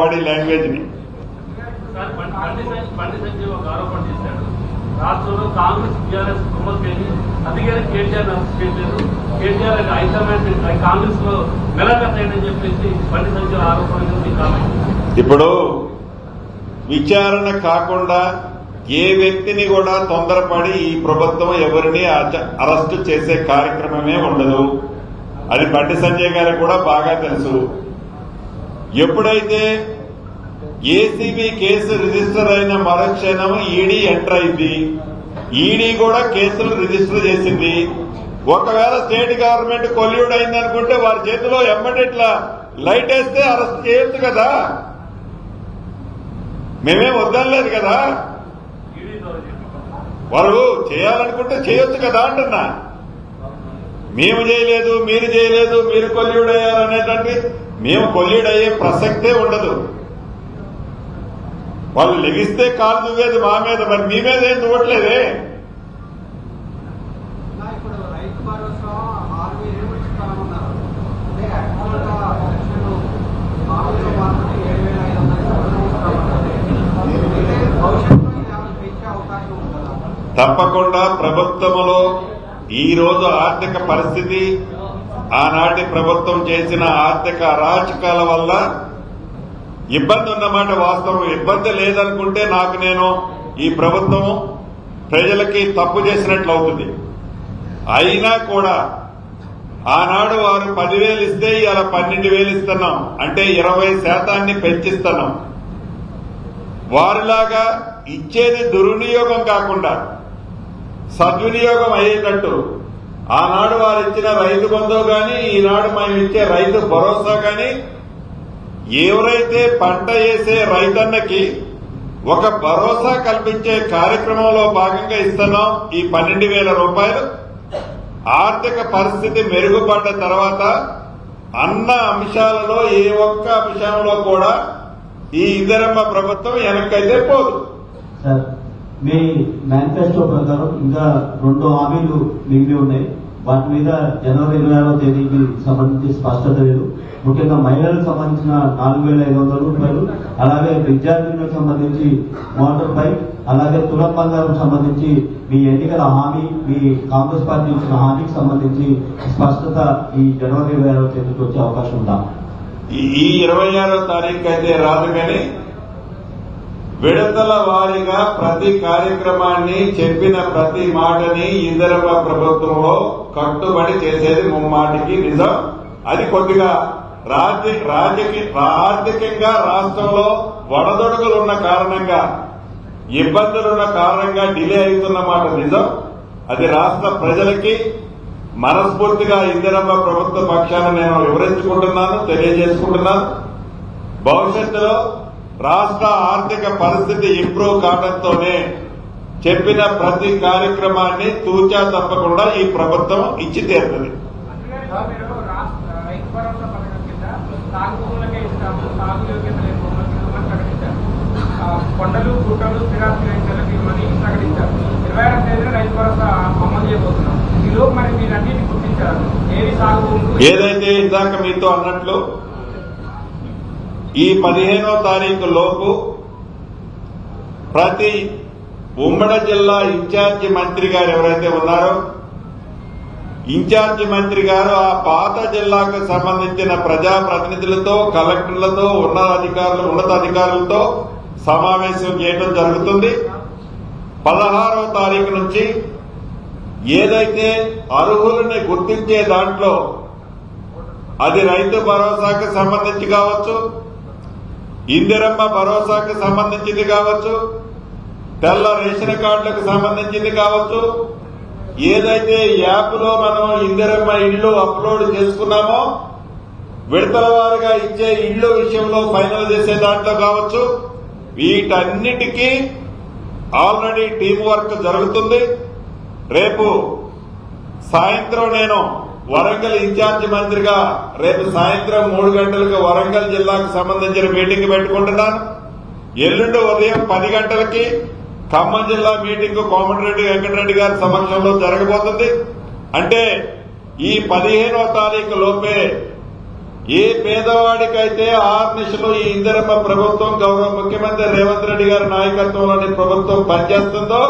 Body language ని రాష్ట్రంలో Congress TRS కుమ్మక్కని అధికారి కేటీఆర్ చేయలేదు, కేటీఆర్ హైకమాండ్ కాంగ్రెస్ లో మెలకట్టని చెప్పేసి బండి సంజయ్ ఆరోపణ. ఇప్పుడు విచారణ కాకుండా ఏ వ్యక్తిని కూడా తొందరపడి ఈ ప్రభుత్వం ఎవరిని అరెస్టు చేసే కార్యక్రమమే ఉండదు. అది బండి సంజయ్ గారికి కూడా బాగా తెలుసు. ఎప్పుడైతే ఏసీబీ కేసు రిజిస్టర్ అయిన మరుక్షణం ఈడీ ఎంటర్ అయింది. ఈడీ కూడా కేసులు రిజిస్టర్ చేసింది. ఒకవేళ స్టేట్ గవర్నమెంట్ కొల్యూడ్ అయిందనుకుంటే వారి చేతిలో ఎమ్మటిట్లా లైట్ వేస్తే అరెస్ట్ చేయొచ్చు కదా. మేమేం వద్దనలేదు కదా. వారు చేయాలనుకుంటే చేయొచ్చు కదా అంటున్నా. మేము చేయలేదు, మీరు చేయలేదు, మీరు కొల్యూడ్ అయ్యారనేటువంటి మేము కొల్యూడ్ అయ్యే ప్రసక్తే ఉండదు. వాళ్ళు లెగిస్తే కాలు దువ్వేది మా మీద, మరి మీ మీద ఏం దువ్వట్లేదే. తప్పకుండా ప్రభుత్వంలో ఈ రోజు ఆర్థిక పరిస్థితి, ఆనాటి ప్రభుత్వం చేసిన ఆర్థిక అరాచకాల వల్ల ఇబ్బంది ఉన్నమాట వాస్తవం. ఇబ్బంది లేదనుకుంటే నేను ఈ ప్రభుత్వం ప్రజలకి తప్పు చేసినట్లు అవుతుంది. అయినా కూడా ఆనాడు వారు 10,000 ఇస్తే ఇలా 12,000 ఇస్తున్నాం, అంటే 20% పెంచిస్తున్నాం. వారిలాగా ఇచ్చేది దుర్వినియోగం కాకుండా సద్వినియోగం అయ్యేటట్టు ఆనాడు వారు ఇచ్చిన రైతు బంధు గాని, ఈనాడు మేము ఇచ్చే రైతు భరోసా గాని, ఎవరైతే పంట వేసే రైతన్నకి ఒక భరోసా కల్పించే కార్యక్రమంలో భాగంగా ఇస్తున్నాం. ఈ 12,000 రూపాయలు ఆర్థిక పరిస్థితి మెరుగుపడ్డ తర్వాత అన్న అంశాలలో ఏ ఒక్క అంశంలో కూడా ఈ ఇందిరమ్మ ప్రభుత్వం వెనక్కైతే పోదు. సార్, మీ మేనిఫెస్టో ప్రకారం ఇంకా 2 హామీలు మిగిలి ఉన్నాయి. వాటి మీద జనవరి 26వ తేదీకి సంబంధించి స్పష్టత లేదు. ముఖ్యంగా మహిళలకు సంబంధించిన 4,500 రూపాయలు, అలాగే విద్యార్థులకు సంబంధించి మోటార్ బైక్, అలాగే తులం బంగారం సంబంధించి మీ ఎన్నికల హామీ, మీ కాంగ్రెస్ పార్టీ ఇచ్చిన హామీకి సంబంధించి స్పష్టత ఈ జనవరి 26వ తేదీకి వచ్చే అవకాశం ఉందా? ఈ 26వ తారీఖు అయితే రాదు, కానీ విడతల వారీగా ప్రతి కార్యక్రమాన్ని, చెప్పిన ప్రతి మాటని ఇందిరమ్మ ప్రభుత్వంలో కట్టుబడి చేసేది ముమ్మాటికి నిజం. అది కొద్దిగా ఆర్థికంగా రాష్ట్రంలో వడదొడుగులున్న కారణంగా, ఇబ్బందులున్న కారణంగా డిలే అవుతున్న మాట నిజం. అది రాష్ట్ర ప్రజలకి మనస్ఫూర్తిగా ఇందిరమ్మ ప్రభుత్వ పక్షాన నేను వివరించుకుంటున్నాను, తెలియజేసుకుంటున్నాను. భవిష్యత్తులో రాష్ట్ర ఆర్థిక పరిస్థితి ఇంప్రూవ్ కావడంతోనే చెప్పిన ప్రతి కార్యక్రమాన్ని తూచా తప్పకుండా ఈ ప్రభుత్వం ఇచ్చి తీరుతుంది. కొండలు, గుట్టలు, స్థిరాస్తి రైతులకి మనీ ప్రకటించారు. 26వ తేదీన రైతు భరోసా అమలు చేయబోతున్నాం. ఈలోపు మరి మీరన్నింటినీ గుర్తించారు. ఏవి సాగు ఏదైతే ఇందాక మీతో అన్నట్లు ఈ 15వ తారీఖు లోపు ప్రతి ఉమ్మడి జిల్లా ఇన్ఛార్జి మంత్రి గారు ఎవరైతే ఉన్నారో, ఇన్ఛార్జి మంత్రి గారు ఆ పాత జిల్లాకు సంబంధించిన ప్రజాప్రతినిధులతో, కలెక్టర్లతో, ఉన్నతాధికారులతో సమావేశం చేయడం జరుగుతుంది. 16వ తారీఖు నుంచి ఏదైతే అర్హులని గుర్తించే దాంట్లో అది రైతు భరోసాకు సంబంధించి కావచ్చు, ఇందిరమ్మ భరోసాకు సంబంధించింది కావచ్చు, తెల్ల రేషన్ కార్డులకు సంబంధించింది కావచ్చు, ఏదైతే యాప్లో మనం ఇందిరమ్మ ఇళ్లు అప్లోడ్ చేసుకున్నామో విడతల వారుగా ఇచ్చే ఇళ్లు విషయంలో ఫైనల్ చేసే దాంట్లో కావచ్చు, వీటన్నిటికీ ఆల్రెడీ టీం వర్క్ జరుగుతుంది. రేపు సాయంత్రం నేను వరంగల్ ఇన్ఛార్జి మంత్రిగా రేపు సాయంత్రం 3 గంటలకు వరంగల్ జిల్లాకు సంబంధించిన మీటింగ్ పెట్టుకుంటున్నాను. ఎల్లుండి ఉదయం 10 గంటలకి ఖమ్మం జిల్లా మీటింగ్ కోమటిరెడ్డి వెంకటరెడ్డి గారి సమక్షంలో జరగబోతుంది. అంటే ఈ 15వ తారీఖు లోపే ఏ పేదవాడికైతే ఆర్నిశలో ఈ ఇందిరమ్మ ప్రభుత్వం గౌరవ ముఖ్యమంత్రి రేవంత్ రెడ్డి గారి నాయకత్వంలోని ప్రభుత్వం పనిచేస్తుందో